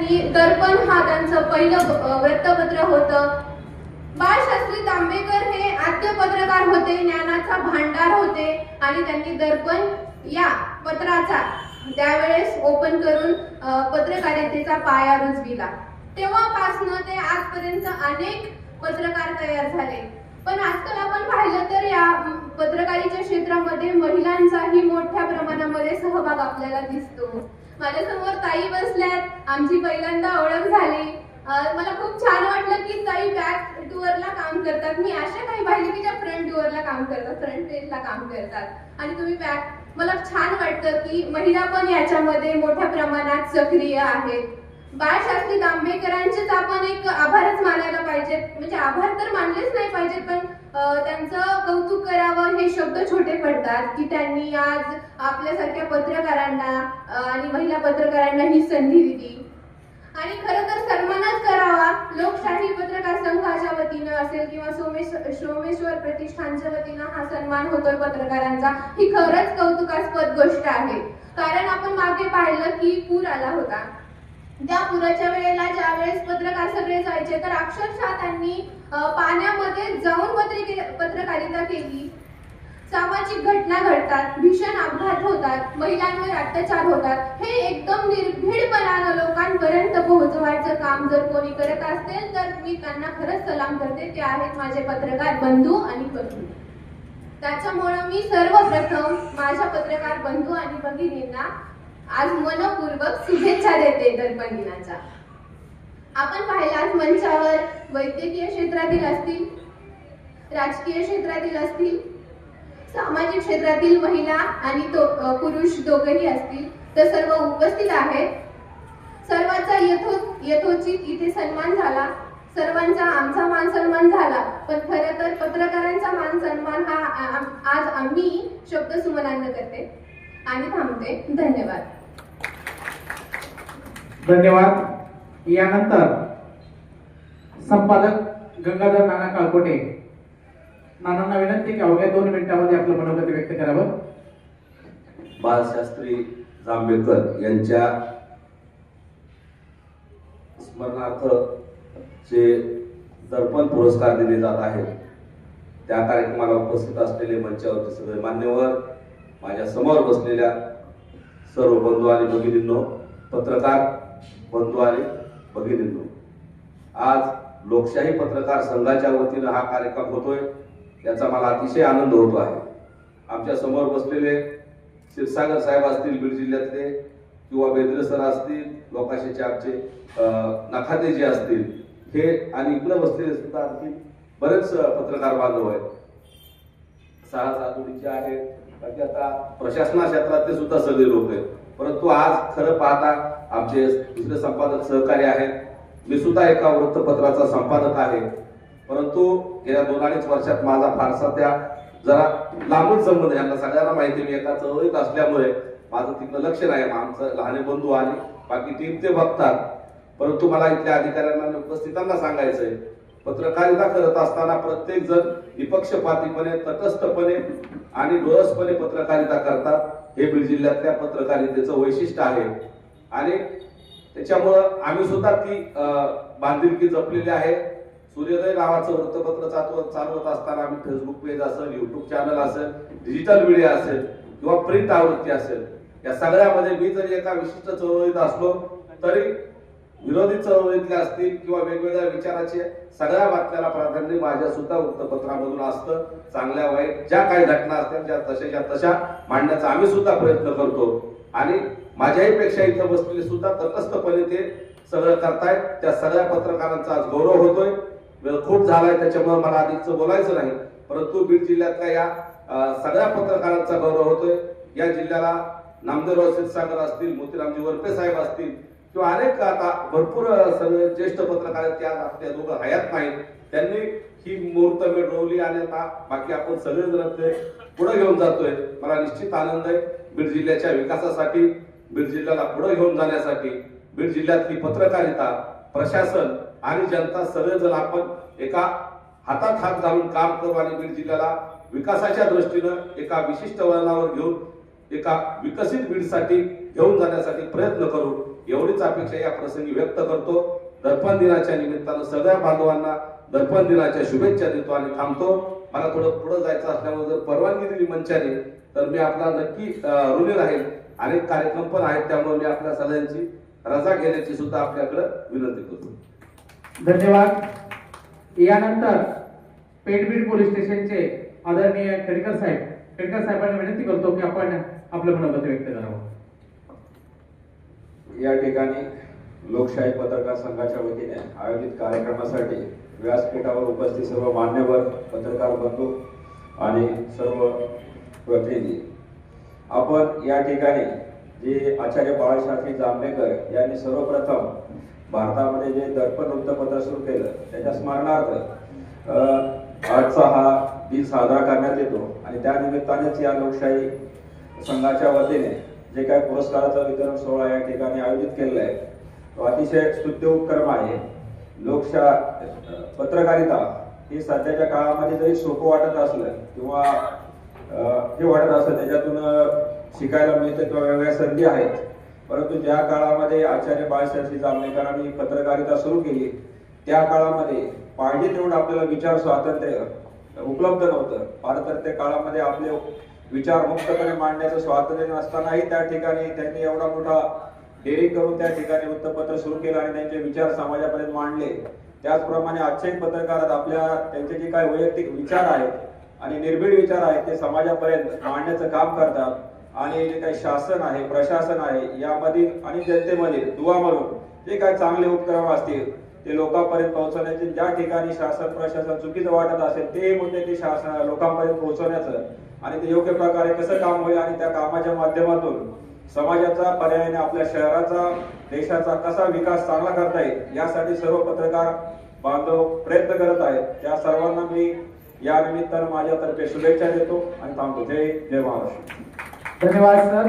त्यांनी दर्पण हा त्यांचं पहिलं वृत्तपत्र होतं. बाळशास्त्री जांभेकर हे आद्य पत्रकार होते, ज्ञानाचा भांडार होते आणि त्यांनी दर्पण या पत्राचा त्यावेळेस ओपन करून पत्रकारितेचा पाया रुजविला. तेव्हापासून ते आजपर्यंत अनेक पत्रकार तयार झाले. पण आजकाल आपण पाहिलं तर या पत्रकारितेच्या क्षेत्रामध्ये महिलांचाही मोठ्या प्रमाणामध्ये सहभाग आपल्याला दिसतो. माझ्यासमोर ताई बसल्यात, आमची पहिल्यांदा ओळख झाली. मला खूप छान वाटलं की ताई बॅक टूअरला काम करतात. मी अशा काही पाहिले की ज्या फ्रंट टूअरला काम करतात, फ्रंट पेजला काम करतात आणि तुम्ही बॅक. मला छान वाटतं की महिला पण याच्यामध्ये मोठ्या प्रमाणात सक्रिय आहेत. बाळशास्त्री जांभेकरांचेच आपण एक आभारच मानायला पाहिजेत, म्हणजे आभार तर मानलेच नाही पाहिजेत, पण त्यांचं कौतुक करावं हे शब्द छोटे पडतात की त्यांनी आज आपल्यासारख्या पत्रकारांना आणि महिला पत्रकारांना ही संधी दिली. आणि खरं तर सन्मानच करावा. लोकशाही पत्रकार संघाच्या वतीनं असेल किंवा सोमेश्वर प्रतिष्ठानच्या वतीनं हा सन्मान होतोय पत्रकारांचा, ही खरंच कौतुकास्पद गोष्ट आहे. कारण आपण मागे पाहिलं की पूर आला होता. त्या पुराच्या वेळेला ज्या वेळेस पत्रकार सगळे जायचे तर अक्षरशः त्यांनी पाण्यामध्ये जाऊन पत्रकारिता केली. सामाजिक घटना घडतात, भीषण अपघात होतात, महिलांवर अत्याचार होतात, हे एकदम निर्भीडपणानं लोकांपर्यंत पोहोचवायचं काम जर कोणी करत असेल तर मी त्यांना खरंच सलाम करते. ते आहेत माझे पत्रकार बंधू आणि भगिनी. त्याच्यामुळे मी सर्वप्रथम माझ्या पत्रकार बंधू आणि भगिनींना आज मनपूर्वक शुभेच्छा देते दर्पण दिनाच्या. आपण पाहिलात मंचावर वैद्यकीय क्षेत्रातील असतील, राजकीय क्षेत्रातील असतील, सामाजिक क्षेत्रातील महिला आणि पुरुष दोघेही असतील तर सर्व उपस्थित आहेत. सर्वांचा यथोचित इथे सन्मान झाला. सर्वांचा आमचा मान सन्मान झाला. पण खरं तर पत्रकारांचा मान सन्मान हा आज आम्ही शब्द सुमनांना करते आणि थांबते. धन्यवाद. धन्यवाद. यानंतर संपादक गंगाधर नाना काळकोटे, नानांना विनंती की अवघ्या 2 मिनिटांमध्ये आपलं मनोगत व्यक्त करावं. बाळशास्त्री जांभेकर यांच्या स्मरणार्थ जे दर्पण पुरस्कार दिले जात आहेत, त्या कार्यक्रमाला उपस्थित असलेले मंचावरचे सगळे मान्यवर, माझ्या समोर बसलेल्या सर्व बंधू आणि भगिनींनो, पत्रकार बंधू आणि भगिनींनो, आज लोकशाही पत्रकार संघाच्या वतीनं हा कार्यक्रम होतोय, याचा मला अतिशय आनंद होतो आहे. आमच्या समोर बसलेले क्षीरसागर साहेब असतील बीड जिल्ह्यातले, किंवा बेदरे सर असतील, लोकाशाचे आमचे नखाते जे असतील, हे आणि इकडे बसलेले सुद्धा आणखी बरेच पत्रकार बांधव आहेत. 6 सातुडीचे आहेत, बाकी आता प्रशासना क्षेत्रातले सुद्धा सगळे लोक आहेत. परंतु आज खरं पाहता आमचे दुसरे संपादक सहकारी आहेत. मी सुद्धा एका वृत्तपत्राचा संपादक आहे, परंतु गेल्या 2-2.5 वर्षात माझा फारसा त्या जरा लांबून संबंध, यांना सगळ्यांना माहिती मी एका चळवळीत असल्यामुळे माझं तिकडं लक्ष नाही. आमचं लहाने बंधू आणि बाकी टीम ते बघतात. परंतु मला इथल्या अधिकाऱ्यांना आणि उपस्थितांना सांगायचंय, पत्रकारिता करत असताना प्रत्येक जण निपक्षपातीपणे, तटस्थपणे आणि डोळसपणे पत्रकारिता करतात. हे बीड जिल्ह्यातल्या पत्रकारितेचं वैशिष्ट्य आहे आणि त्याच्यामुळं आम्ही सुद्धा ती बांधिलकी जपलेली आहे. सूर्योदय नावाचं वृत्तपत्र चालवत असताना आम्ही फेसबुक पेज असेल, युट्यूब चॅनल असेल, डिजिटल मीडिया असेल किंवा प्रिंट आवृत्ती असेल, या सगळ्यामध्ये मी जरी एका विशिष्ट चळवळीत असलो तरी विरोधी चळवळीतले असतील किंवा वेगवेगळ्या विचाराचे सगळ्या बातम्याला प्राधान्य माझ्या सुद्धा वृत्तपत्रामधून असतं. चांगल्या वाईट ज्या काही घटना असतात ज्या तशाच्या तशा मांडण्याचा आम्ही सुद्धा प्रयत्न करतो आणि माझ्याही पेक्षा इथं बसलेले सुद्धा तटस्थपणे ते सगळं करतायत. त्या सगळ्या पत्रकारांचा आज गौरव होतोय. वेळ खूप झालाय त्याच्यामुळे मला अधिकच बोलायचं नाही, परंतु बीड जिल्ह्यातल्या या सगळ्या पत्रकारांचा गौरव होतोय. या जिल्ह्याला नामदेवराव क्षीरसागर असतील, मोतीरामजी वरपे साहेब असतील किंवा अनेक आता भरपूर सगळे ज्येष्ठ पत्रकार आहेत, त्या आपल्या दोघं हयात नाहीत, त्यांनी ही मुहूर्त मिळवली आणि आता बाकी आपण सगळेजण ते पुढे घेऊन जातोय. मला निश्चित आनंद आहे. बीड जिल्ह्याच्या विकासासाठी, बीड जिल्ह्याला पुढे घेऊन जाण्यासाठी बीड जिल्ह्यातली पत्रकारिता, प्रशासन आणि जनता सगळेजण आपण एका हातात हात घालून काम करू आणि बीड जिल्ह्याला विकासाच्या दृष्टीनं एका विशिष्ट वळणावर घेऊन एका विकसित बीडसाठी घेऊन जाण्यासाठी प्रयत्न करू. एवढीच अपेक्षा या प्रसंगी व्यक्त करतो. दर्पण दिनाच्या निमित्तानं सगळ्या बांधवांना दर्पण दिनाच्या शुभेच्छा देतो आणि थांबतो. मला थोडं पुढे जायचं असल्यामुळे जर परवानगी दिली मंचाने तर मी आपला नक्की ऋणी राहील. अनेक कार्यक्रम पण आहेत, त्यामुळे मी आपल्या सगळ्यांची रजा घेण्याची सुद्धा आपल्याकडे विनंती करतो. धन्यवाद. यानंतर पेठबीड पोलीस स्टेशनचे आदरणीय खेडकर साहेबांना विनंती करतो की आपण आपलं मनोगत व्यक्त करावं. या ठिकाणी लोकशाही पत्रकार संघाच्या वतीने आयोजित कार्यक्रमासाठी व्यासपीठावर उपस्थित सर्व मान्यवर पत्रकार बंधू आणि सर्व प्रतिनिधी, आपण या ठिकाणी जे आचार्य बाळशास्त्री जांभेकर यांनी सर्वप्रथम भारतामध्ये जे दर्पण वृत्तपत्र सुरू केलं त्याच्या स्मरणार्थ आजचा हा दिन साजरा करण्यात येतो आणि त्या निमित्तानेच या लोकशाही संघाच्या वतीने जे काही पुरस्काराचं वितरण सोहळा या ठिकाणी आयोजित केलेला आहे तो अतिशय स्तुत्य उपक्रम आहे. पत्रकारिता ही सध्याच्या काळामध्ये जरी सोपं वाटत असलं किंवा हे वाटत असलं त्याच्यातून शिकायला मिळतं किंवा वेगवेगळ्या संधी आहेत, परंतु ज्या काळामध्ये आचार्य बाळशास्त्री जांभेकरांनी पत्रकारिता सुरू केली त्या काळामध्ये पाहिजे तेवढं आपल्याला विचार स्वातंत्र्य उपलब्ध नव्हतं. फार तर त्या काळामध्ये आपले विचार मुक्तपणे मांडण्याचं स्वातंत्र्य नसतानाही त्या ठिकाणी त्यांनी एवढा मोठा डेअरिंग करून त्या ठिकाणी वृत्तपत्र सुरू केलं आणि त्यांचे विचार समाजापर्यंत मांडले. त्याचप्रमाणे आजच्याही पत्रकारात आपल्या त्यांचे जे काही वैयक्तिक विचार आहेत आणि निर्भीड विचार आहेत ते समाजापर्यंत मांडण्याचं काम करतात आणि जे काही शासन आहे प्रशासन आहे यामधील आणि जनतेमध्ये दुवा म्हणून जे काही चांगले उपक्रम असतील ते लोकांपर्यंत पोहोचवण्याचे, ज्या ठिकाणी शासन प्रशासन चुकीचं वाटत असेल ते मुद्दे ते शासन लोकांपर्यंत पोहोचवण्याचं आणि ते योग्य प्रकारे कसं काम होईल आणि त्या कामाच्या माध्यमातून समाजाचा पर्यायाने आपल्या शहराचा देशाचा कसा विकास चांगला करता येईल यासाठी सर्व पत्रकार बांधव प्रयत्न करत आहेत. त्या सर्वांना मी या निमित्तानं माझ्यातर्फे शुभेच्छा देतो आणि थांबतो. जय महाराष्ट्र. धन्यवाद सर.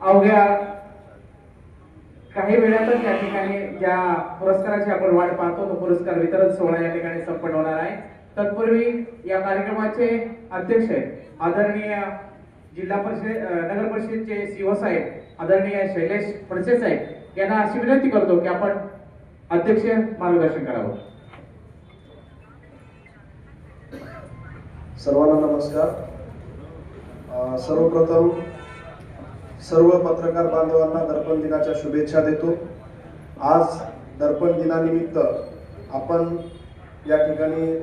अवघ्या काही वेळातच या ठिकाणी ज्या पुरस्काराची आपण वाट पाहतो तो पुरस्कार वितरण सोहळा या ठिकाणी संपन्न होणार आहे. तत्पूर्वी या कार्यक्रमाचे अध्यक्ष आदरणीय जिल्हा परिषद नगर परिषदेचे सीओ साहेब आदरणीय शैलेश फडसे साहेब यांना अशी विनंती करतो की आपण अध्यक्ष मार्गदर्शन करावं. सर्वांना नमस्कार. सर्वप्रथम सर्व पत्रकार बांधवांना दर्पण दिनाच्या शुभेच्छा देतो. आज दर्पण दिनानिमित्त आपण या ठिकाणी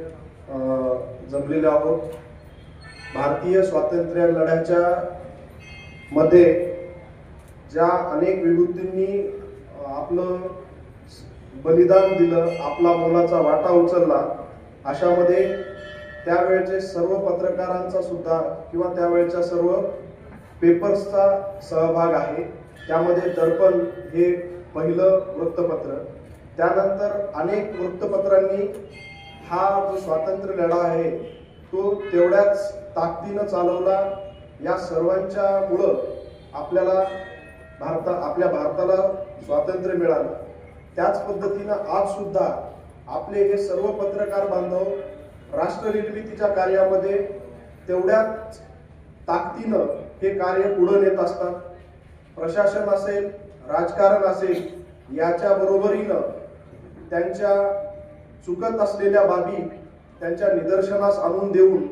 जमलेलो आहोत. भारतीय स्वातंत्र्य लढ्याच्या मध्ये ज्या अनेक विभूतींनी आपलं बलिदान दिलं, आपला मोलाचा वाटा उचलला, अशामध्ये त्यावेळचे सर्व पत्रकारांचा सुद्धा किंवा त्यावेळच्या सर्व पेपर्सचा सहभाग आहे. त्यामध्ये दर्पण हे पहिलं वृत्तपत्र, त्यानंतर अनेक वृत्तपत्रांनी हा जो स्वातंत्र्य लढा आहे तो तेवढ्याच ताकदीनं चालवला. या सर्वांच्या मुळे आपल्या भारताला स्वातंत्र्य मिळालं. त्याच पद्धतीनं आज सुद्धा आपले हे सर्व पत्रकार बांधव राष्ट्र निर्मितीच्या कार्यामध्ये तेवढ्याच ताकदीनं हे कार्य पुढे नेत असतात. प्रशासन असेल, राजकारण असेल, याच्या बरोबरीनं त्यांच्या चुकत असलेल्या बाबी त्यांच्या निदर्शनास आणून देऊन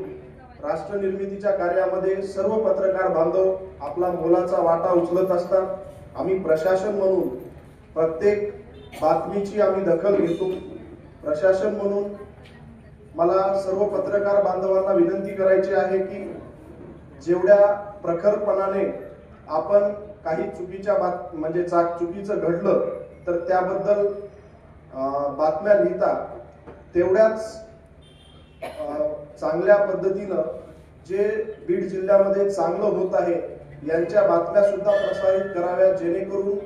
राष्ट्र निर्मितीच्या कार्यामध्ये सर्व पत्रकार बांधव आपला मोलाचा वाटा उचलत असतात. आम्ही प्रशासन म्हणून प्रत्येक बातमीची आम्ही दखल घेतो. प्रशासन म्हणून मला सर्व पत्रकार बांधवांना विनंती करायची आहे की जेवढ्या प्रखरपणाने आपण काही चुकीचं घडलं तर त्याबद्दल बातम्या लिहिता, तेवढ्याच चांगल्या पद्धतीनं जे बीड जिल्ह्यामध्ये चांगलं होत आहे यांच्या बातम्या सुद्धा प्रसारित कराव्या, जेणेकरून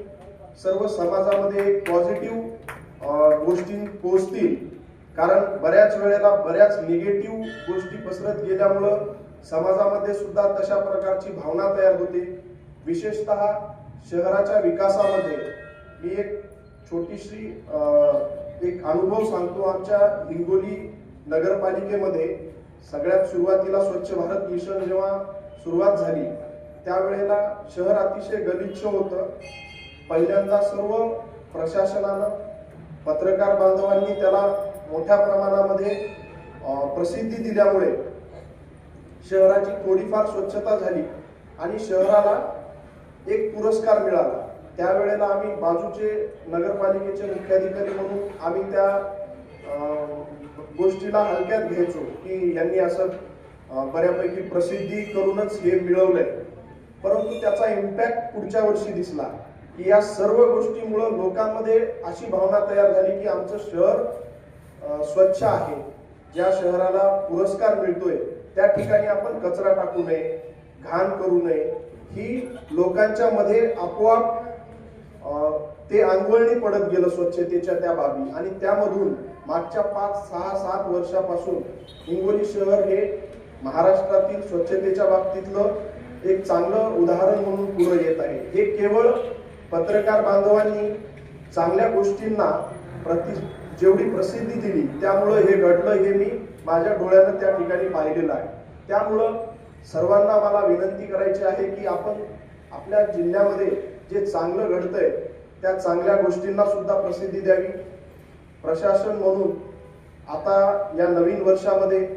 सर्व समाजामध्ये एक पॉझिटिव्ह गोष्टी पोहोचतील. कारण बऱ्याच वेळेला बऱ्याच निगेटिव्ह गोष्टी पसरत गेल्यामुळं समाजामध्ये सुद्धा तशा प्रकारची भावना तयार होते. विशेषतः शहराच्या विकासामध्ये मी एक छोटीशी एक अनुभव सांगतो. आमच्या हिंगोली नगरपालिकेमध्ये सगळ्यात सुरुवातीला स्वच्छ भारत मिशन जेव्हा सुरुवात झाली त्यावेळेला शहर अतिशय गलिच्छ होतं. पहिल्यांदा सर्व प्रशासनानं, पत्रकार बांधवांनी त्याला मोठ्या प्रमाणामध्ये प्रसिद्धी दिल्यामुळे शहराची थोडीफार स्वच्छता झाली आणि शहराला एक पुरस्कार मिळाला. त्यावेळेला आम्ही बाजूचे नगरपालिकेचे मुख्याधिकारी म्हणून आम्ही त्या गोष्टीला हलक्यात घ्यायचो की यांनी असं बऱ्यापैकी प्रसिद्धी करूनच हे मिळवलंय. परंतु त्याचा इम्पॅक्ट पुढच्या वर्षी दिसला की या सर्व गोष्टीमुळे लोकांमध्ये अशी भावना तयार झाली की आमचं शहर स्वच्छ आहे. ज्या शहराला पुरस्कार मिळतोय त्या ठिकाणी आपण कचरा टाकू नये, घाण करू नये, ही लोकांच्या मध्ये आपोआप ते अंगवळणी पडत गेलं स्वच्छतेच्या त्या बाबी. आणि त्यामधून मागच्या 5, 6, 7 वर्षापासून हिंगोली शहर हे महाराष्ट्रातील स्वच्छतेच्या बाबतीतलं एक चांगलं उदाहरण म्हणून पुढे येत आहे. हे केवळ पत्रकार बांधवांनी चांगल्या गोष्टींना जेवढी प्रसिद्धी दिली त्यामुळं हे घडलं, हे मी माझ्या डोळ्यानं त्या ठिकाणी पाहिलेलं आहे. त्यामुळं सर्वांना मला विनंती करायची आहे की आपण आपल्या जिल्ह्यामध्ये जे चांगलं घडतंय त्या चांगल्या गोष्टींना सुद्धा प्रसिद्धी द्यावी. प्रशासन म्हणून आता या नवीन वर्षामध्ये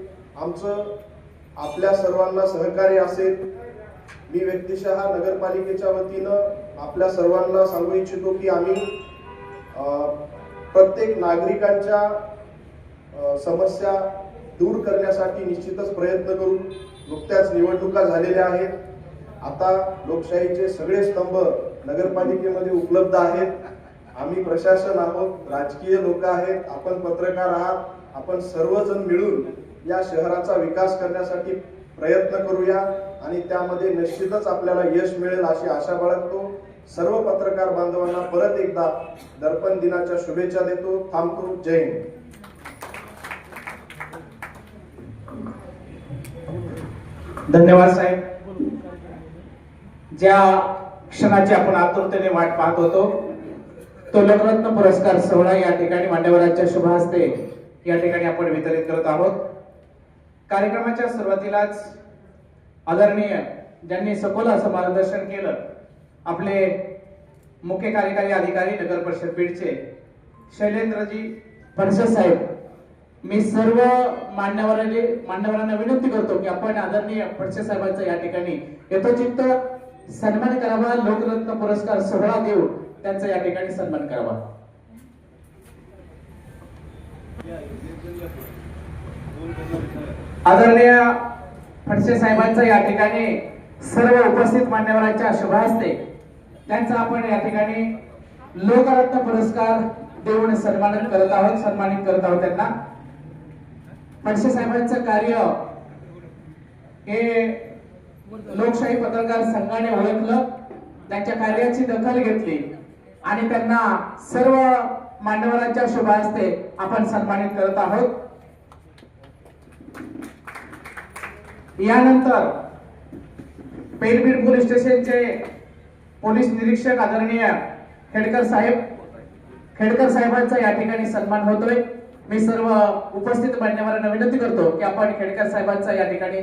आमचं आपल्या सर्वांना सहकार्य असेल. मी व्यक्तिशः नगरपालिकेच्या वतीनं आपल्या सर्वांना सांगू इच्छितो की आम्ही प्रत्येक नागरिकांच्या समस्या दूर करण्यासाठी निश्चितच प्रयत्न करू. नुकत्याच निवडणुका झालेल्या आहेत. आता लोकशाहीचे सगळे स्तंभ नगरपालिकेमध्ये उपलब्ध आहेत. आम्ही प्रशासन आहोत, राजकीय लोक आहेत, आपण पत्रकार आहात. आपण सर्वजण मिळून या शहराचा विकास करण्यासाठी प्रयत्न करूया आणि त्यामध्ये निश्चितच आपल्याला यश मिळेल अशी आशा बाळगतो. सर्व पत्रकार बांधवांना परत एकदा दर्पण दिनाच्या शुभेच्छा देतो. थांबतो. जय हिंद. धन्यवाद साहेब. ज्या क्षणाची आपण आतुरतेने वाट पाहत होतो तो लोकरत्न पुरस्कार सोहळा या ठिकाणी मान्यवरांच्या शुभ हस्ते या ठिकाणी आपण वितरित करत आहोत. कार्यक्रमाच्या सुरुवातीलाच आदरणीय ज्यांनी सखोल असं मार्गदर्शन केलं आपले मुख्य कार्यकारी अधिकारी नगर परिषद बीडचे शैलेंद्रजी फडसे साहेब, मी सर्व मान्यवरांना विनंती करतो की आपण आदरणीय फडसे साहेबांचा या ठिकाणी यथोचित सन्मान करावा. लोकरत्न पुरस्कार सोहळा देऊन त्यांचा या ठिकाणी सन्मान करावा. आदरणीय फडसे साहेबांचा या ठिकाणी सर्व उपस्थित मान्यवरांच्या शुभ हस्ते त्यांचा आपण या ठिकाणी लोकरत्न पुरस्कार देऊन सन्मानित करत आहोत त्यांना. फडसे साहेबांचं कार्य हे लोकशाही पत्रकार संघाने ओळखलं, त्यांच्या कार्याची दखल घेतली आणि त्यांना सर्व मान्यवरांच्या शुभ हस्ते आपण सन्मानित करत आहोत. यानंतर पेरबीड पोलीस स्टेशनचे पोलीस निरीक्षक आदरणीय खेडकर साहेबांचा या ठिकाणी सन्मान होतोय. मी सर्व उपस्थित मान्यवरांना विनंती करतो की आपण खेडकर साहेबांचा या ठिकाणी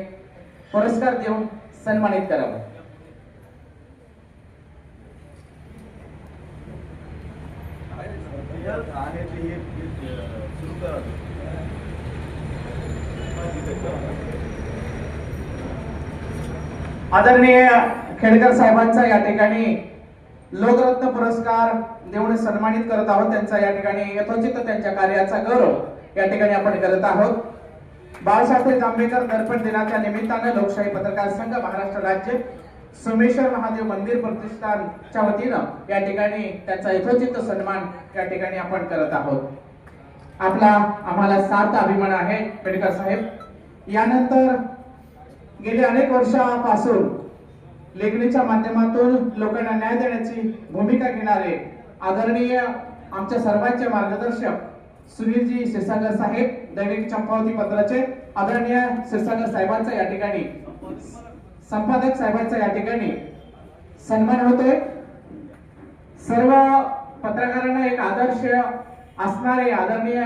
पुरस्कार देऊन सन्मानित करावं. आदरणीय खेडकर साहेबांचा या ठिकाणी लोकरत्न पुरस्कार देऊन सन्मानित करत आहोत. त्यांचा या ठिकाणी यथोचित त्यांच्या कार्याचा गौरव या ठिकाणी आपण करत आहोत. बाळशास्त्री जांभेकर दर्पण दिनाच्या निमित्ताने लोकशाही पत्रकार संघ महाराष्ट्र राज्य सोमेश्वर महादेव मंदिर प्रतिष्ठानच्या वतीनं या ठिकाणी त्यांचा यथोचित सन्मान या ठिकाणी आपण करत आहोत. आम्हाला सार्थ अभिमान आहे खेडकर साहेब. यानंतर गेली अनेक वर्षापासून लेखणीच्या माध्यमातून लोकांना न्याय देण्याची भूमिका घेणारे आदरणीय आमच्या सर्वांचे मार्गदर्शक सुनीलजी क्षीरसागर साहेब, दैनिक चंपावती पत्राचे आदरणीय क्षीरसागर साहेबांचा या ठिकाणी, संपादक साहेबांचा या ठिकाणी सन्मान होतोय. सर्व पत्रकारांना एक आदर्श असणारे आदरणीय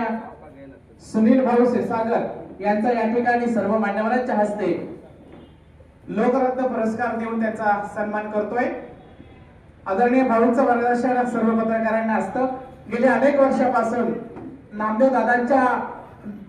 सुनील भाऊ क्षीरसागर यांचा या ठिकाणी सर्व मान्यवरांच्या हस्ते लोकरत्न पुरस्कार देऊन त्यांचा सन्मान करतोय। आदरणीय भाऊंचं मार्गदर्शन सर्व पत्रकारांना असतं। गेल्या अनेक वर्षापासून नामदेव दादांच्या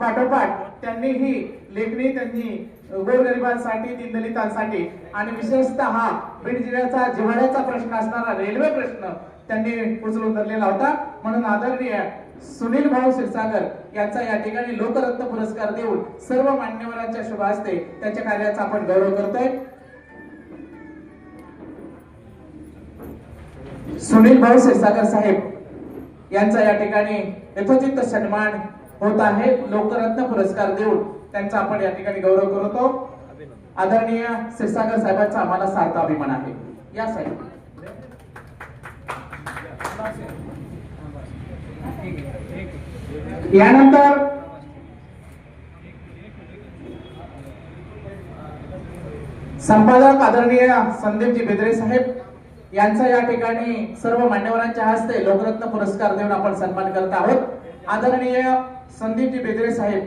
पाठोपाठ त्यांनी ही लेखणी त्यांनी गोरगरिबांसाठी, दीनदलितांसाठी आणि विशेषतः हा बीड जिल्ह्याचा जिव्हाळ्याचा प्रश्न असणारा रेल्वे प्रश्न त्यांनी उचलून धरलेला होता। म्हणून आदरणीय सुनील भाऊ क्षीरसागर यांचा या ठिकाणी लोकरत्न पुरस्कार देऊन सर्व मान्यवरांच्या शुभ हस्ते त्यांच्या कार्याचा आपण गौरव करतोय। सुनील भाऊ क्षीरसागर साहेब यांचा या ठिकाणी यथोचित सन्मान होत आहे। लोकरत्न पुरस्कार देऊन त्यांचा आपण या ठिकाणी गौरव करतो। आदरणीय क्षीरसागर साहेबांचा आम्हाला सार्थ अभिमान आहे। या साहेब यानंतर संपादक आदरणीय संदीपजी बेदरे साहेब यांचा या ठिकाणी सर्व मान्यवरांच्या हस्ते लोकरत्न पुरस्कार देऊन आपण सन्मान करत आहोत। आदरणीय संदीपजी बेदरे साहेब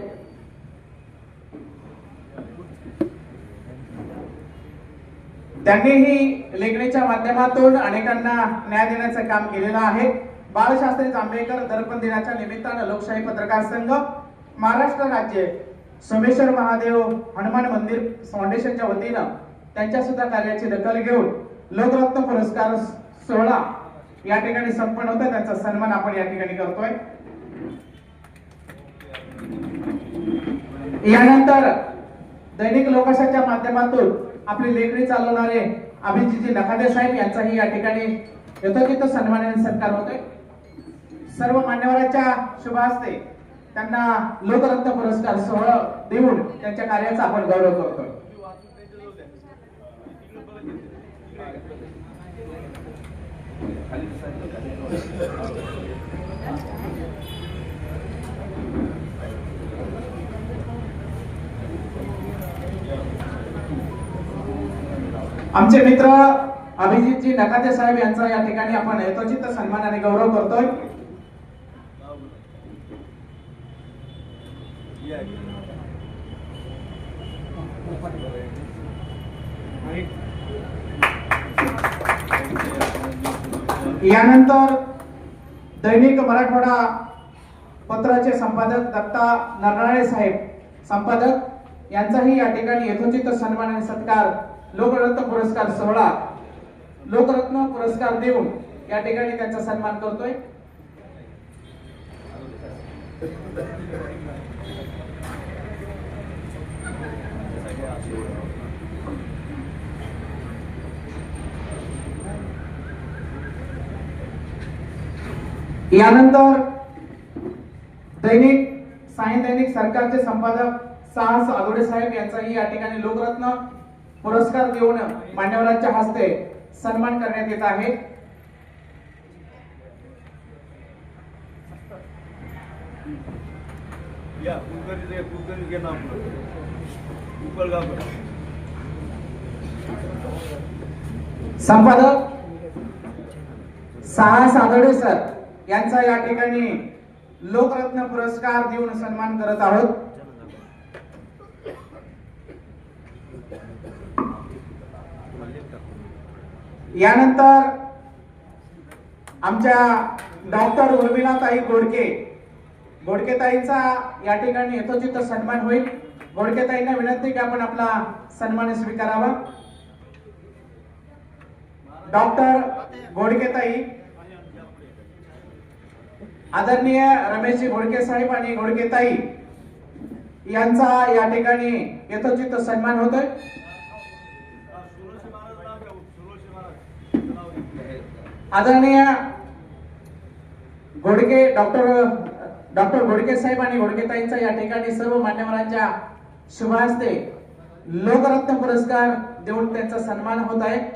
त्यांनीही लेखणीच्या माध्यमातून अनेकांना न्याय देण्याचं काम केलेलं आहे। बाळशास्त्री जांभेकर दर्पण दिनाच्या निमित्तानं लोकशाही पत्रकार संघ, महाराष्ट्र राज्य सोमेश्वर महादेव हनुमान मंदिर फाउंडेशनच्या वतीनं त्यांच्या सुद्धा कार्याची दखल घेऊन लोकरत्न पुरस्कार सोहळा या ठिकाणी संपन्न होता। त्यांचा सन्मान आपण या ठिकाणी करतोय। यानंतर दैनिक लोकशाहीच्या माध्यमातून आपली लेखणी चालवणारे अभिजितजी नखाते साहेब यांचाही या ठिकाणी यथोचित सन्मानाने सत्कार होतोय। सर्व मान्यवरांच्या शुभ हस्ते त्यांना लोकरत्न पुरस्कार सोहळा देऊन त्यांच्या कार्याचा आपण गौरव करतोय। आमचे मित्र अभिजितजी नखाते साहेब यांचा या ठिकाणी आपण यथोचित सन्मानाने गौरव करतोय। यानंतर दैनिक मराठवाडा पत्राचे संपादक दत्ता नरनाळे साहेब संपादक यांचाही या ठिकाणी यथोचित सन्मान आणि सत्कार लोकरत्न पुरस्कार सोहळा लोकरत्न पुरस्कार देऊन या ठिकाणी त्यांचा सन्मान करतोय। यानंतर दैनिक साई दैनिक सरकारचे संपादक साहस आदोडे साहेब यांचाही या ठिकाणी लोकरत्न पुरस्कार देऊन मान्यवरांच्या हस्ते सन्मान करण्यात येत आहे। संपादक साहस आदोडे सर यांचा या ठिकाणी लोकरत्न पुरस्कार देऊन सन्मान करत आहोत। यानंतर आमच्या डॉक्टर उर्मिलाताई गोडकेताईंचा या ठिकाणी यथोचित सन्मान होईल। गोडकेताईंना विनंती की आपण आपला सन्मान स्वीकारावा। डॉक्टर गोडकेताई, आदरणीय रमेशजी घोडके साहेब आणि घोडकेताई यांचा या ठिकाणी यथोचित सन्मान होतोय। आदरणीय घोडके डॉक्टर घोडके साहेब आणि घोडकेताईंचा या ठिकाणी सर्व मान्यवरांच्या शुभ हस्ते लोकरत्न पुरस्कार देऊन त्यांचा सन्मान होत आहे।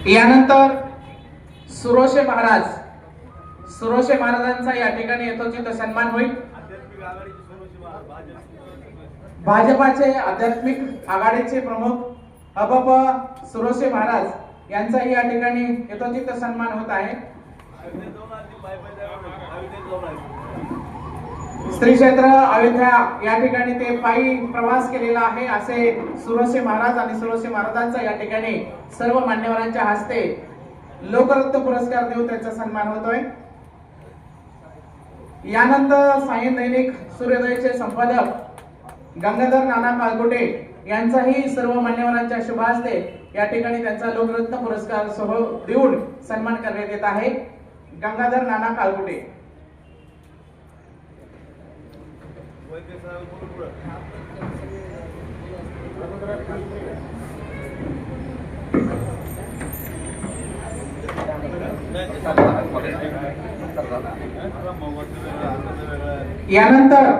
यानंतर सुरोशे महाराजांचा या ठिकाणी यथोचित सन्मान होईल। भाजपाचे आध्यात्मिक आघाडीचे प्रमुख अबप सुरोशे महाराज यांचाही या ठिकाणी यथोचित सन्मान होत आहे। श्री क्षेत्र अयोध्या या ठिकाणी ते पायी प्रवास केलेला आहे असे सुरोशे महाराज आणि सुरोशे महाराजांचा या ठिकाणी सर्व मान्यवरांच्या हस्ते लोकरत्न पुरस्कार देऊन त्यांचा सन्मान होतोय। यानंतर सायन दैनिक सूर्योदयचे संपादक गंगाधर नाना काळकोटे यांचाही सर्व मान्यवरांच्या शुभ हस्ते या ठिकाणी त्यांचा लोकरत्न पुरस्कार देऊन सन्मान करण्यात येत आहे। गंगाधर नाना काळकोटे। यानंतर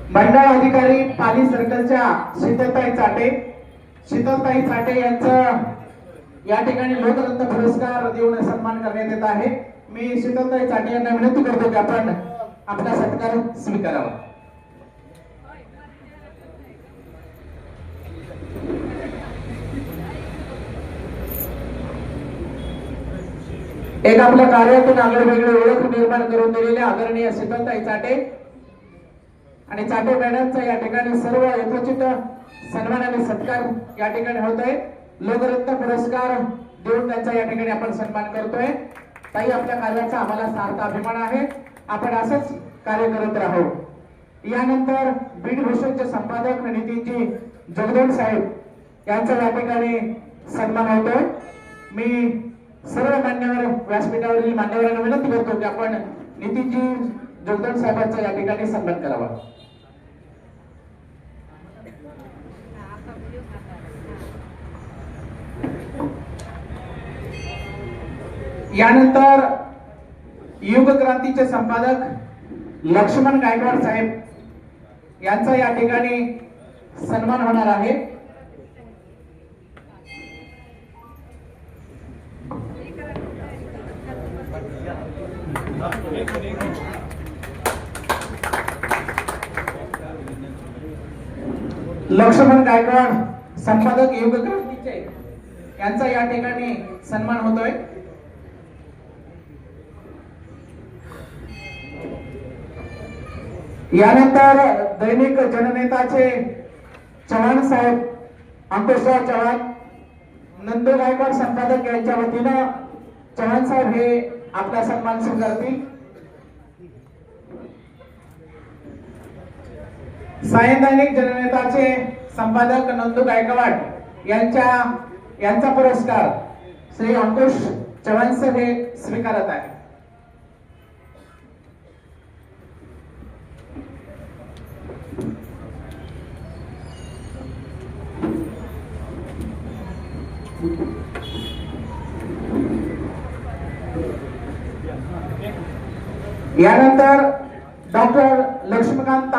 मंडळ अधिकारी पाली सर्कलच्या शीतलताई चाटे यांचं या ठिकाणी लोकरत्न पुरस्कार देऊन सन्मान करण्यात येत आहे। मी शीतलताई चाटे यांना विनंती करतो की आपण आपला सत्कार स्वीकारावा। एक आपल्या कार्यातून आगळेवेगळे ओळख निर्माण करून दिलेले आदरणीय शीतलताई चाटे आणि चाटे मॅडमचा या ठिकाणी सर्व यथोचित सन्मान आणि सत्कार या ठिकाणी होतोय। लोकरत्न पुरस्कार देऊन त्यांचा या ठिकाणी आपण सन्मान करतोय। ताई, आपल्या कार्याचा आम्हाला सार्थ अभिमान आहे, आपण असंच कार्य करत राहू। यानंतर बीड भूषणचे संपादक नितीनजी जगदोन साहेब यांचा या ठिकाणी सन्मान होतोय। मी सर्व मान्यवर व्यासपीठावरील मान्यवरांना विनंती करतो की आपण नितीनजी जगदोन साहेबांचा या ठिकाणी सन्मान करावा। यानंतर युग क्रांतीचे संपादक लक्ष्मण गायकवाड साहेब यांचा या ठिकाणी सन्मान होणार आहे। लक्ष्मण गायकवाड संपादक युग क्रांतीचे यांचा या ठिकाणी सन्मान होतोय। यानंतर दैनिक जननेताचे चव्हाण साहेब अंकुशराव चव्हाण नंदू गायकवाड संपादक यांच्या वतीनं चव्हाण साहेब हे आपला सन्मान स्वीकारतील। सायन दैनिक जननेताचे संपादक नंदू गायकवाड यांचा पुरस्कार श्री अंकुश चव्हाण साहेब हे स्वीकारत आहे। यानंतर डॉक्टर लक्ष्मीकांत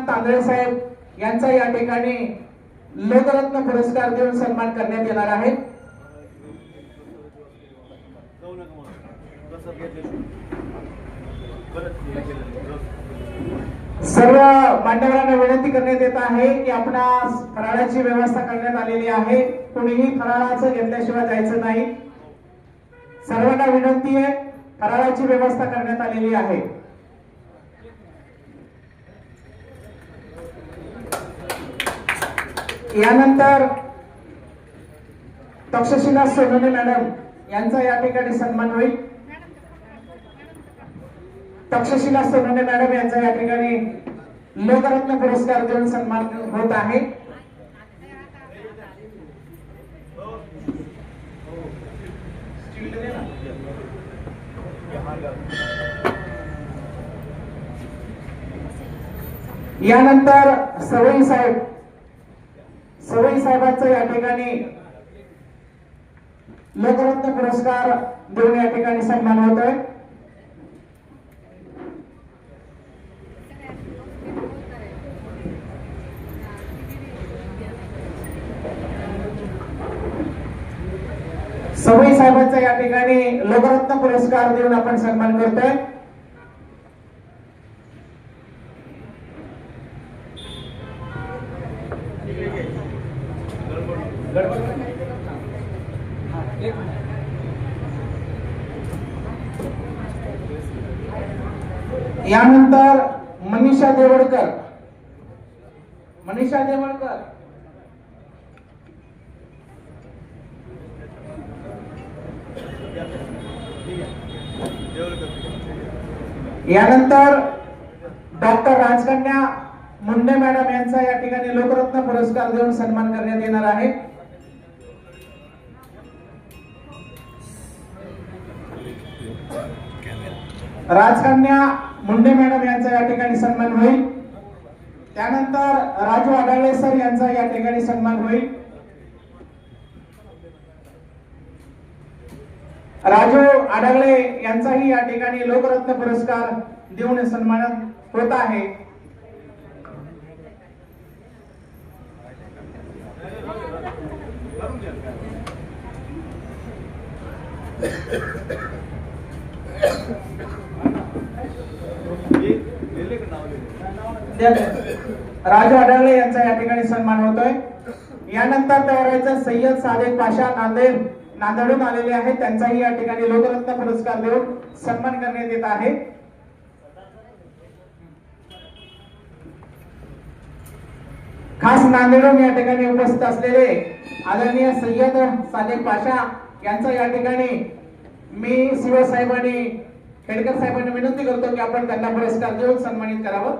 तांदळे साहेब यांचा या ठिकाणी लोकरत्न पुरस्कार देऊन सन्मान करण्यात येणार आहे। सर्व मान्यवरांना विनंती करण्यात येत आहे की आपणास फराळाची व्यवस्था करण्यात आलेली आहे, कोणीही फराळाचं घेतल्याशिवाय जायचं नाही। सर्वांना विनंती आहे, फराळाची व्यवस्था करण्यात आलेली आहे। यानंतर तक्षशिला सोनवणे मॅडम यांचा या ठिकाणी सन्मान होईल। तक्षशिला सोनवणे मॅडम यांचा या ठिकाणी लोकरत्न पुरस्कार देऊन सन्मान होत आहे। यानंतर सवई साहेबांचा या ठिकाणी लोकरत्न पुरस्कार देऊन या ठिकाणी सन्मान होतोय। सवई साहेबांचा या ठिकाणी लोकरत्न पुरस्कार देऊन आपण सन्मान करतोय. यानंतर मनीषा देवळकर. यानंतर डॉक्टर राजकन्या मुंडे मॅडम यांचा या ठिकाणी लोकरत्न पुरस्कार देऊन सन्मान करण्यात येणार आहे. राजकन्या मुंडे मॅडम यांचा या ठिकाणी सन्मान होईल. त्यानंतर राजू आढळले सर यांचा या ठिकाणी सन्मान होईल. राजू आढळले यांचाही या ठिकाणी लोकरत्न पुरस्कार देऊन सन्मान होत आहे. राजू आढळले यांचा या ठिकाणी सन्मान होतोय. यानंतर तयार व्हायचं सय्यद सादेक पाशा नांदेडहून आलेले आहेत. त्यांचाही या ठिकाणी लोकरत्न पुरस्कार देऊन सन्मान करण्यात येत आहे. खास नांदेडहून या ठिकाणी उपस्थित असलेले आदरणीय सय्यद सादेक पाशा यांचा या ठिकाणी मी शिवसाहेब आणि खेडकर साहेबांना विनंती करतो की आपण त्यांना पुरस्कार देऊन सन्मानित करावं.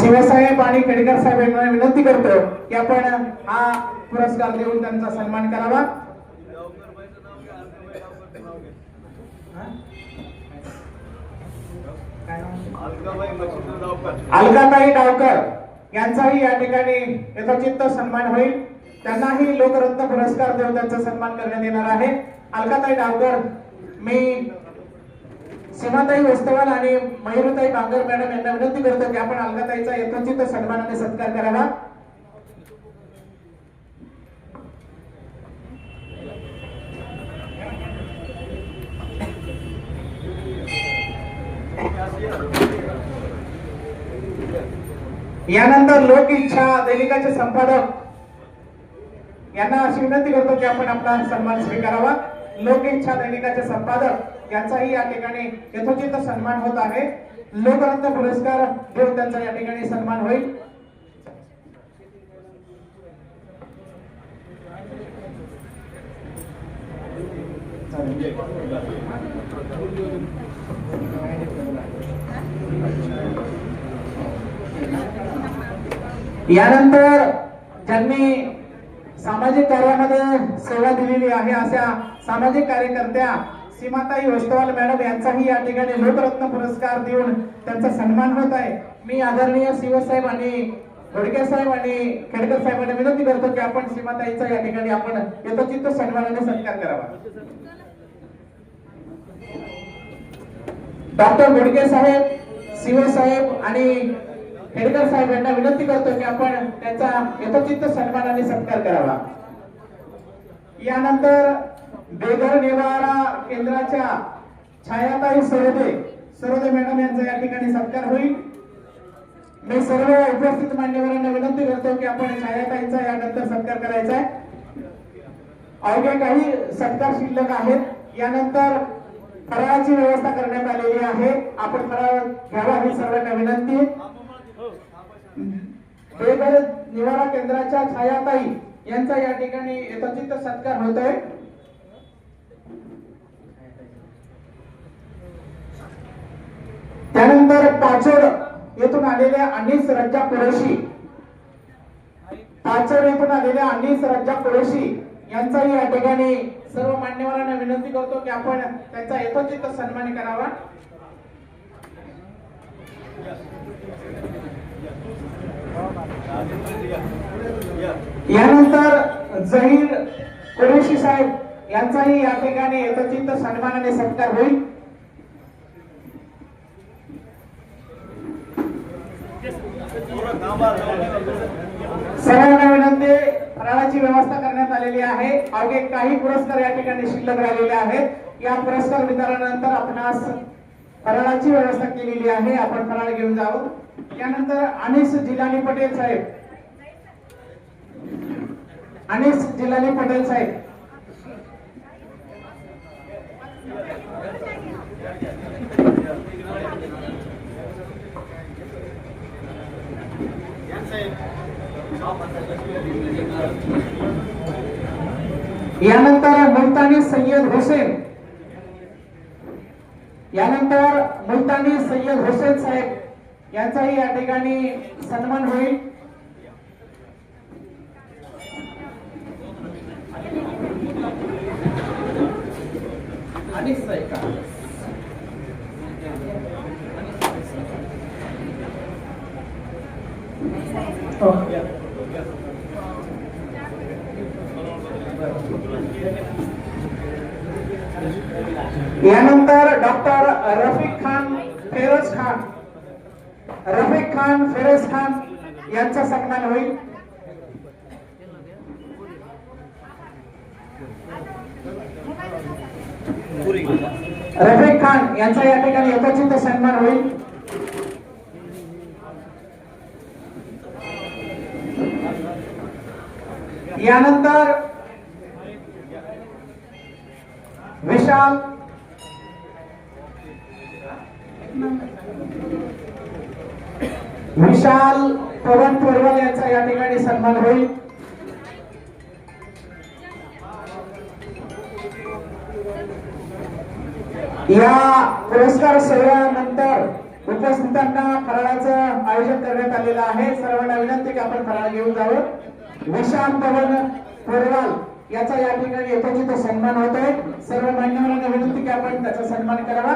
शिवसाहेब आणि खेडकर साहेबांना विनंती करतो की आपण हा पुरस्कार देऊन त्यांचा सन्मान करावा. अलकाताई डावकर यांचाही या ठिकाणी यथोचित सन्मान होईल. त्यांनाही लोकरत्न पुरस्कार देऊन त्यांचा सन्मान करण्यात येणार आहे. अलकाताई डावकर मी सीमाताई वस्तवाल आणि मयुरताई बांगर मॅडम यांना विनंती करतो की आपण अलकाताईचा यथोचित सन्मानाने सत्कार करावा. यानंतर लोक इच्छा दैनिकाचे संपादक यांना अशी विनंती करतो की आपण आपला सन्मान स्वीकारावा. लोक इच्छा दैनिकाचे संपादक यांचाही या ठिकाणी यथोचित सन्मान होत आहे. लोकरत्न पुरस्कार देऊन त्यांचा या ठिकाणी सन्मान होईल. यानंतर ज्यांनी सामाजिक कार्यामध्ये सेवा दिलेली आहे अशा सामाजिक कार्यकर्त्या सीमाताई वस्तवाल मॅडम यांचाही या ठिकाणी लोकरत्न पुरस्कार देऊन त्यांचा सन्मान होत आहे. मी आदरणीय शिवसाहेब आणि घोडके साहेब आणि खेडकर साहेबांना विनंती करतो की आपण सीमाताईचा या ठिकाणी आपण यथोचित सन्मानाने सत्कार करावा. डॉक्टर घोडके साहेब, शिवसाहेब आणि खेडकर साहेब यांना विनंती करतो की आपण त्यांचा यथोचित सन्मानाने सत्कार करावा. यानंतर बेघर निवारा केंद्राच्या छायाताई सरोदे मॅडम यांचा या ठिकाणी सत्कार होईल. मी सर्व उपस्थित मान्यवरांना विनंती करतो की आपण छायाताईंचा यानंतर सत्कार करायचा आहे. अवघ्या काही सत्कार शिल्लक आहेत. यानंतर फराळाची व्यवस्था करण्यात आलेली आहे. आपण फराळ घ्यावा ही सर्वांना विनंती. बेघर निवारा केंद्राच्या छायाताई यांचा या ठिकाणी यथोचित सत्कार होतोय. त्यानंतर पाचोड येथून आलेल्या अनीस रज्जा कुरेशी यांचाही या ठिकाणी सर्व मान्यवरांना विनंती करतो की आपण त्यांचा यथोचित सन्मान करावा. यानंतर जहीर कुरेशी साहेब यांचाही या ठिकाणी यथोचित सन्मानाने सत्कार होईल. सर्वांना विनंती, फराळाची व्यवस्था करण्यात आलेली आहे. अवघे काही पुरस्कार या ठिकाणी शिल्लक राहिलेले आहेत. या पुरस्कार वितरणानंतर आपणास फराळाची व्यवस्था केलेली आहे. आपण फराळ घेऊन जावं. त्यानंतर अनिस जिलानी पटेल साहेब, अनिस जिलानी पटेल साहेब, यानंतर मुलतानी सय्यद हुसेन, यानंतर मुलतानी सय्यद हुसेन साहेब यांचाही या ठिकाणी सन्मान होईल. अनिस साहेब का? हो. यानंतर डॉक्टर रफिक खान फेरोज खान, रफिक खान फेरोज खान यांचा सन्मान होईल. रफिक खान यांचा या ठिकाणी यथोचित सन्मान होईल. यानंतर विशाल पवन पोरवल यांचा या ठिकाणी सन्मान होईल. या पुरस्कार सोहळ्यानंतर उपस्थितांना फराळाचं आयोजन करण्यात आलेलं आहे. सर्वांना विनंती की आपण फराळ घेऊन जावं. विशाल पवन पोरवाल याचा या ठिकाणी यथोचित सन्मान होतोय. सर्व मान्यवरांना विनंती की आपण त्याचा सन्मान करावा.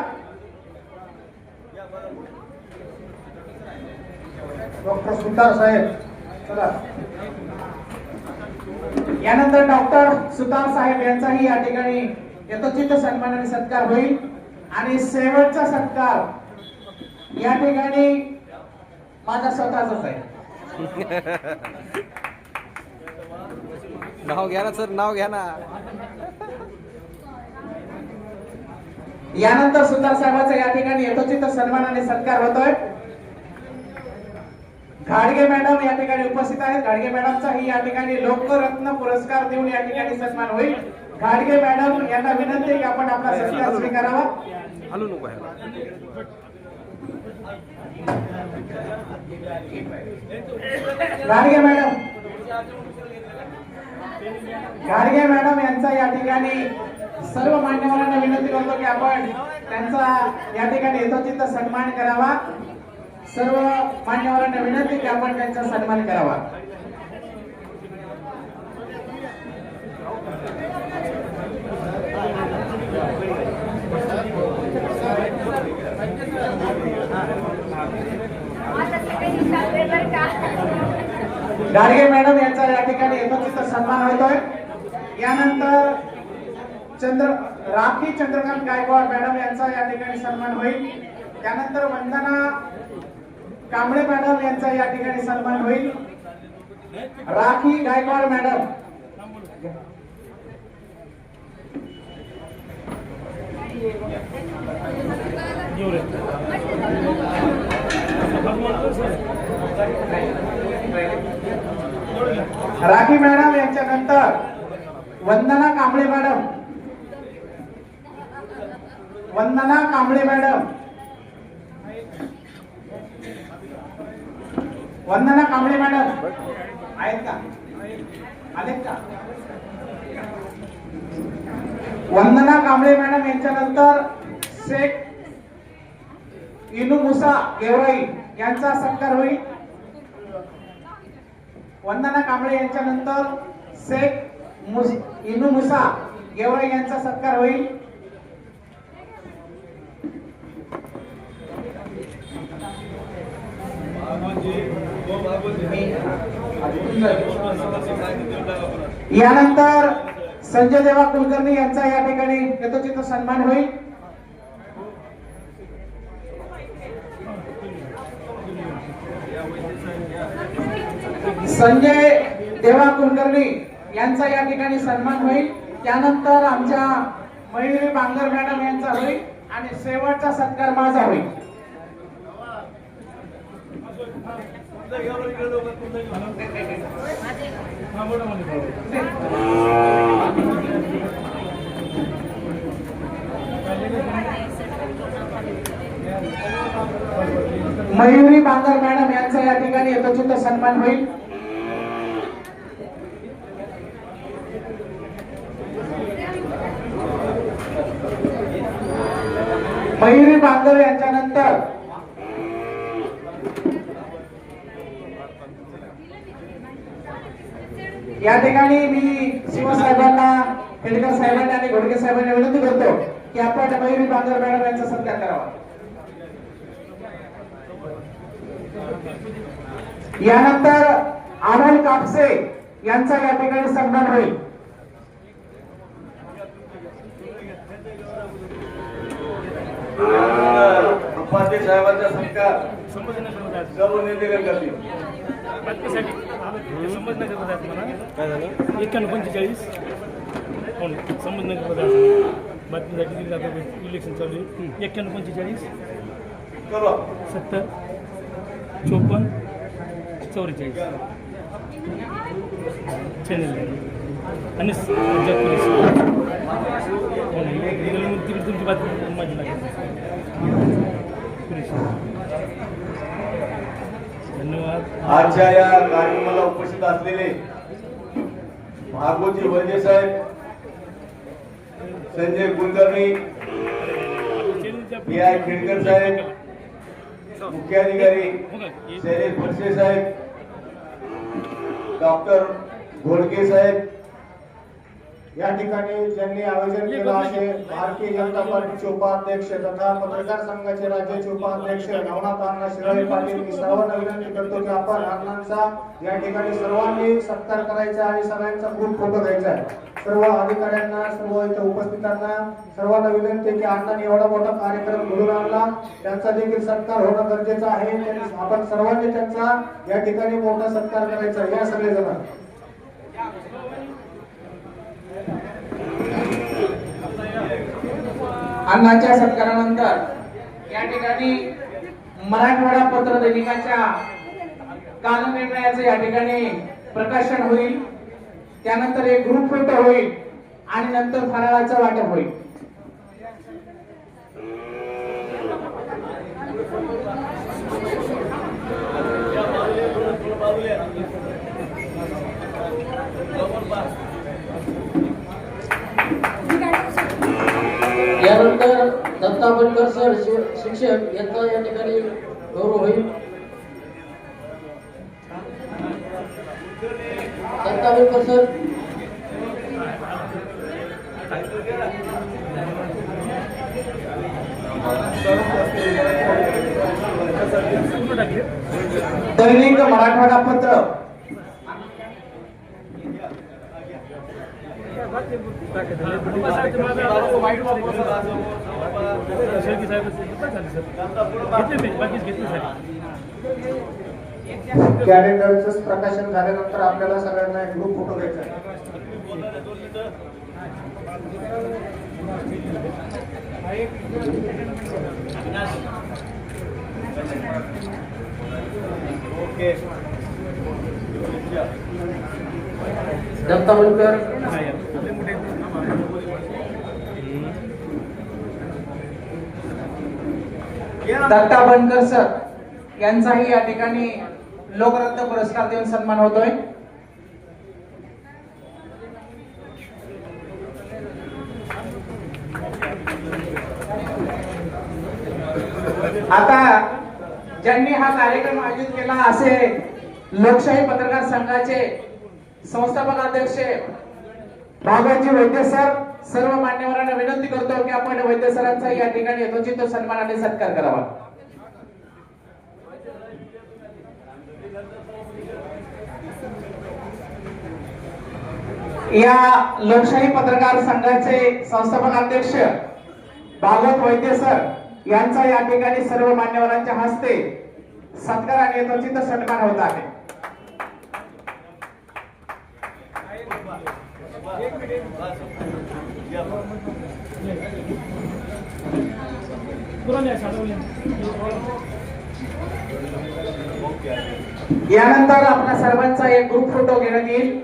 डॉक्टर सुतार साहेब, चला. यानंतर डॉक्टर सुतार साहेब यांचाही या ठिकाणी यथोचित सन्मान आणि सत्कार होईल. आणि शेवटचा सत्कार या ठिकाणी माझा स्वतःचाच आहे. नाव घ्या ना सर, नाव घ्या ना. यानंतर सुतार साहेबांचा या ठिकाणी यथोचित सन्मान आणि सत्कार होतोय. घाडगे मॅडम या ठिकाणी उपस्थित आहेत. घाडगे मॅडमचाही या ठिकाणी लोकरत्न पुरस्कार देऊन या ठिकाणी सन्मान होईल. घाडगे मॅडम यांना विनंती की आपण आपला सत्कार स्वीकारावा. हलू नको आहे. घाडगे मॅडम, घाडगे मॅडम यांचा या ठिकाणी सर्व मान्यवरांना विनंती करतो की आपण त्यांचा या ठिकाणी यथोचित सन्मान करावा. सर्व मान्यवरांना विनंती की आपण त्यांचा सन्मान करावा. गाडगे मॅडम यांचा या ठिकाणी यथोचित सन्मान होतोय. यानंतर राखी चंद्रकांत गायकवाड मॅडम यांचा या ठिकाणी सन्मान होईल. त्यानंतर वंदना कांबळे मॅडम यांचा या ठिकाणी सन्मान होईल. राखी गायकवाड मॅडम, राखी मॅडम यांच्या नंतर वंदना कांबळे मॅडम, वंदना कांबळे मॅडम, वंदना कांबळे मॅडम आहेत का? आलेत का? वंदना कांबळे मॅडम यांच्या नंतर शेख इनू मुसा गेवराई यांचा सत्कार होईल. वंदना कांबळे यांच्या नंतर शेख इनू मुसा गेवराई यांचा सत्कार होईल. यानंतर संजय देवा कुलकर्णी यांचा या ठिकाणी यथोचित सन्मान होईल. संजय देवा कुलकर्णी यांचा या ठिकाणी सन्मान होईल. त्यानंतर आमच्या मयुरी बांगर मॅडम यांचा होईल आणि शेवटचा सत्कार माझा होईल. मयुरी बांगर मॅडम यांचा या ठिकाणी यथोचित सन्मान होईल. मयुरी बांगर यांच्या नंतर या ठिकाणी मी शिवसाहेबांना, खेडकर साहेबांना आणि घोडके साहेबांना विनंती करतो की आपण मयुरी बांगर मॅडम यांचा सत्कार करावा. यानंतर अमोल कापसे यांचा या ठिकाणी सन्मान होईल. उपाध्यक्ष साहेबांचा सत्कार सर्व नेते करतील. काय झालं? 91-45 संभाजीनगर बातमीसाठी दिली जाते. इलेक्शन चालू आहे. 91-45 करू 70 54 44 चॅनल आणि राज्यात पोलीस तिकडे तुमची बातमी माझी लागेल. पोलीस धन्यवाद. आजच्या या कार्यक्रमाला उपस्थित असलेले भागवती वैद्य साहेब, संजय कुलकर्णी, पी.आय. खेडकर साहेब, मुख्याधिकारी शैलेश भरसे साहेब, डॉक्टर घोडके साहेब, या ठिकाणी ज्यांनी आयोजन केलं असे भारतीय जनता पार्टीचे उपाध्यक्ष तथा पत्रकार संघाचे राज्याचे उपाध्यक्ष नवनाथ अण्णा शिराळे पाटील, मी सर्वांना विनंती करतो की आपण अण्णांचा या ठिकाणी सर्वांनी सत्कार करायचा आणि सगळ्यांचा ग्रुप फोटो घ्यायचा आहे. सर्व अधिकाऱ्यांना, सर्व इथे उपस्थितांना सर्वांना विनंती आहे की अण्णांनी एवढा मोठा कार्यक्रम घडून आणला, त्यांचा देखील सत्कार होणं गरजेचं आहे. आपण सर्वांनी त्यांचा या ठिकाणी मोठा सत्कार करायचा. या सगळेजण अण्णांच्या सत्कारानंतर या ठिकाणी मराठवाडा पत्र दैनिकाच्या कालनिर्णयाचे या ठिकाणी प्रकाशन होईल. त्यानंतर एक ग्रुप फोटो होईल आणि नंतर फराळाचं वाटप होईल. यानंतर दत्ता बनकर सर शिक्षक यांचा या ठिकाणी गौरव होईल. दत्ता बनकर सर, दैनिक मराठवाडा पत्र शेळके साहेब घेतले बाकीच घेतले साहेब. कॅलेंडरचं प्रकाशन झाल्यानंतर आपल्याला सगळ्यांना एक ग्रुप फोटो घ्यायचा आहे. दत्ता बनकर, दत्ता बनकर सर यांचाही या ठिकाणी लोकरत्न पुरस्कार देऊन सन्मान होतोय. आता ज्यांनी हा कार्यक्रम आयोजित केला असे लोकशाही पत्रकार संघाचे संस्थापक अध्यक्ष भागवतजी वैद्य सर, सर्व मान्यवरांना विनंती करतो की आपण वैद्य सरांचा या ठिकाणी यथोचित सन्मानाने सत्कार करावा. या लोकशाही पत्रकार संघाचे संस्थापक अध्यक्ष भागवत वैद्य सर यांचा या ठिकाणी सर्व मान्यवरांच्या हस्ते सत्कार आणि यथोचित सन्मान होत आहे. यानंतर आपल्या सर्वांचा एक ग्रुप फोटो घेण्यात येईल.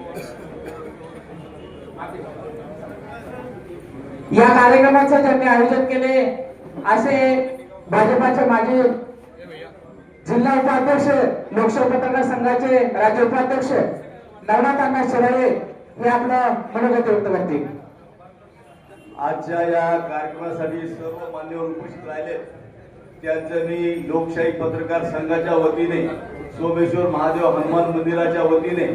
या कार्यक्रमाचं त्यांनी आयोजन केले असे भाजपाचे माजी जिल्हा उपाध्यक्ष, लोकशाही पत्रकार संघाचे राज्य उपाध्यक्ष नवनाथ अण्णा शिराळे हे आपलं मनोगत व्यक्त करतील. आजच्या या कार्यक्रमासाठी सर्व मान्यवर उपस्थित राहिले त्यांचं मी लोकशाही पत्रकार संघाच्या वतीने, सोमेश्वर महादेव हनुमान मंदिराच्या वतीने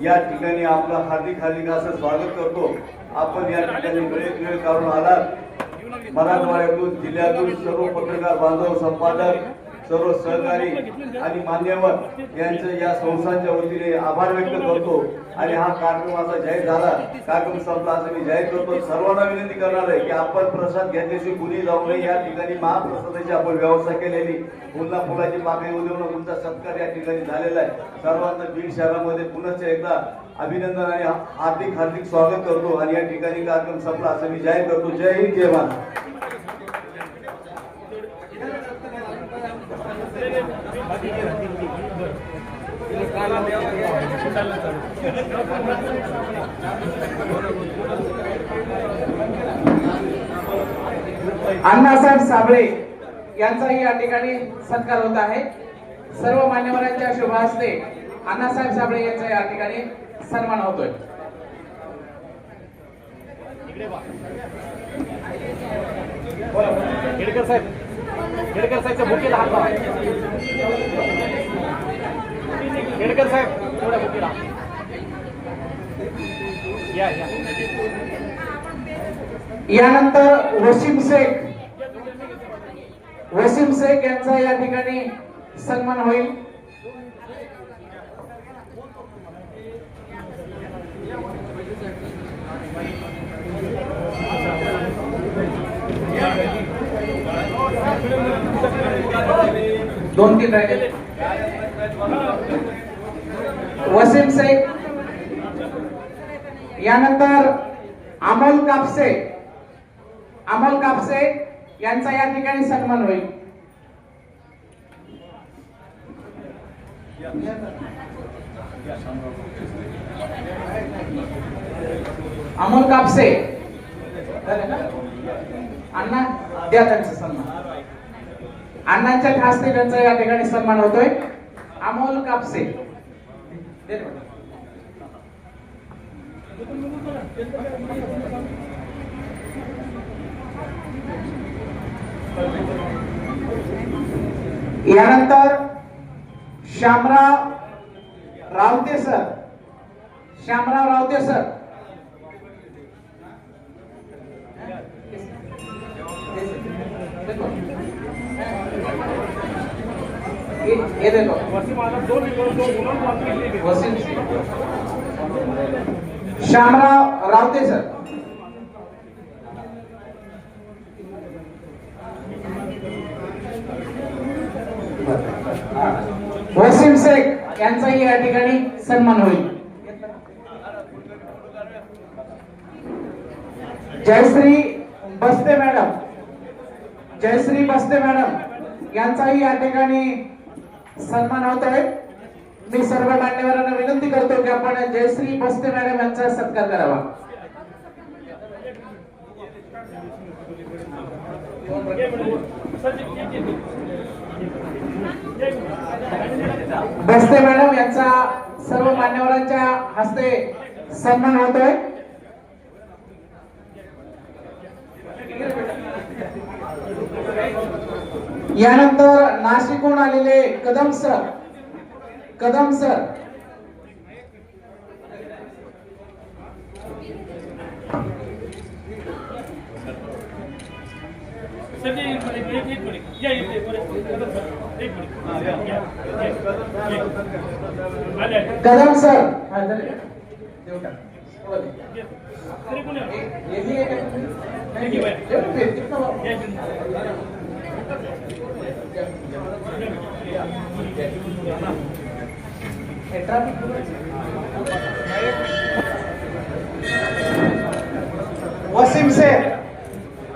या ठिकाणी आपलं हार्दिक असं स्वागत करतो. आपण या ठिकाणी वेळ काढून आलात. मराठवाड्यातून, जिल्ह्यातून सर्व पत्रकार बांधव, संपादक, सर्व सहकारी आणि मान्यवर यांचं या संस्थांच्या वतीने आभार व्यक्त करतो. आणि हा कार्यक्रम असा जाहीर झाला, कार्यक्रम संपला असं मी जाहीर करतो. सर्वांना विनंती करणार आहे की आपण प्रसाद घेतल्याशिवाय कुणी जाऊ नये. या ठिकाणी महाप्रसादाची आपण व्यवस्था केलेली, पुन्हा फुलाची पाकळी उद्यावून तुमचा सत्कार या ठिकाणी झालेला आहे. सर्वांचं बीड शहरामध्ये पुन्हा एकदा अभिनंदन आणि हार्दिक स्वागत करतो. आणि या ठिकाणी कार्यक्रम संपला असं मी जाहीर करतो. जय हिंद, जय महाराष्ट्र. अण्णासाहेब साबळे यांचाही या ठिकाणी सत्कार होत आहे. सर्व मान्यवरांच्या शुभ हस्ते अण्णासाहेब साबळे यांचा या ठिकाणी सन्मान होतोय. खेडकर साहेब, खेडकर साहेबच्या बुकेला हात लावा. खेडकर साहेब थोड्या बुकेला या. यानंतर वसीम शेख यांचा या ठिकाणी सन्मान होईल. दोन तीन राहिले. वसीम शेख, यानंतर अमोल कापसे यांचा या ठिकाणी सन्मान होईल. अमोल कापसे अण्णा द्या त्यांचा सन्मान. अण्णांच्या हस्ते त्यांचा या ठिकाणी सन्मान होतोय. अमोल कापसे यानंतर श्यामराव रावते सर ये देखो वसीम श्यामराव रावते सर. वसीम शेख यांचाही या ठिकाणी सन्मान होईल. जयश्री बस्ते मॅडम यांचाही या ठिकाणी सन्मान होतोय. मी सर्व मान्यवरांना विनंती करतो की आपण जयश्री बस्ते मॅडम यांचा सत्कार करावा. बस्ते मॅडम यांचा सर्व मान्यवरांच्या हस्ते सन्मान होतोय. यानंतर नाशिकहून आलेले कदम सर कदम सर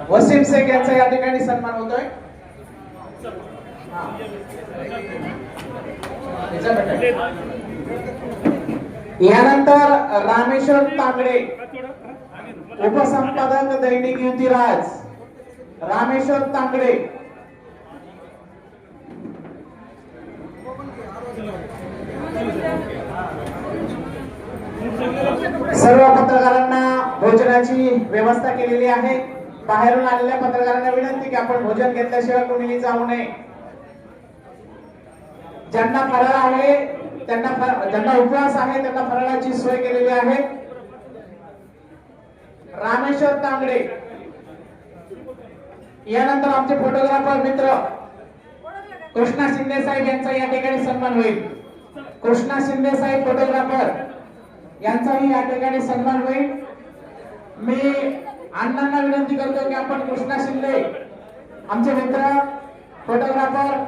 वसीम शेख यांचा या ठिकाणी सन्मान होतोय. हा. यानंतर रामेश्वर तांगडे, उपसंपादक दैनिक युतिराज. रामेश्वर तांगडे. सर्व पत्रकारांना भोजनाची व्यवस्था केलेली आहे. बाहेरून आलेल्या पत्रकारांना विनंती की आपण भोजन घेतल्याशिवाय कोणीही जाऊ नये. ज्यांना फराळ आहे ज्यांना उपवास आहे त्यांना फराळाची सोय केलेली आहे. रामेश्वर तांगडे. यानंतर आमचे फोटोग्राफर मित्र कृष्णा शिंदे साहेब यांचा या ठिकाणी सन्मान होईल. कृष्णा शिंदे साहेब फोटोग्राफर यांचाही या ठिकाणी सन्मान होईल. मी अण्णांना विनंती करतो की आपण कृष्णा शिंदे आमचे मित्र फोटोग्राफर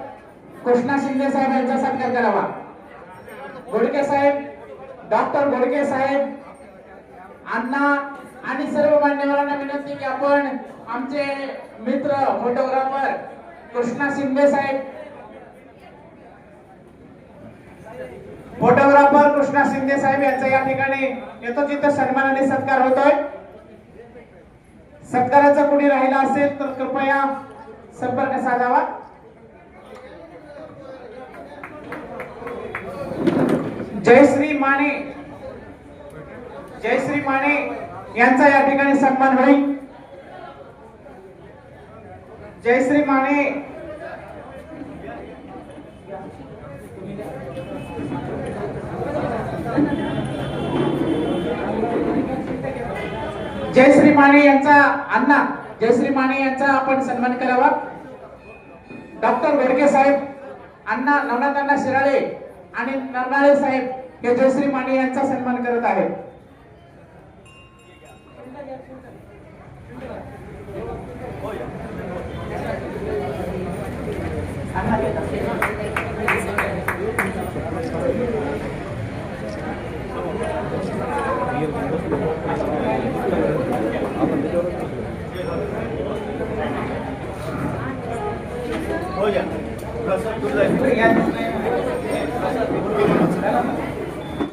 कृष्णा शिंदे साहेब यांचा सत्कार करावा. घोडके साहेब, डॉक्टर घोडके साहेब, अण्णा आणि सर्व मान्यवरांना विनंती की आपण आमचे मित्र फोटोग्राफर कृष्णा शिंदे साहेब, फोटोग्राफर कृष्णा शिंदे साहेब यांचा या ठिकाणी यथोचित सन्मानाने सत्कार होतोय. सत्काराचा कुणी राहिला असेल तर कृपया संपर्क साधावा. जयश्री माने यांचा या ठिकाणी सन्मान होईल. जयश्री माने. जयश्री माने यांचा अण्णा जयश्री माने यांचा आपण सन्मान करावा. डॉक्टर घोडके साहेब, अण्णा नवनाथ अण्णा शिराळे आणि नरनाळे साहेब हे जयश्री माने यांचा सन्मान करत आहेत. हो या.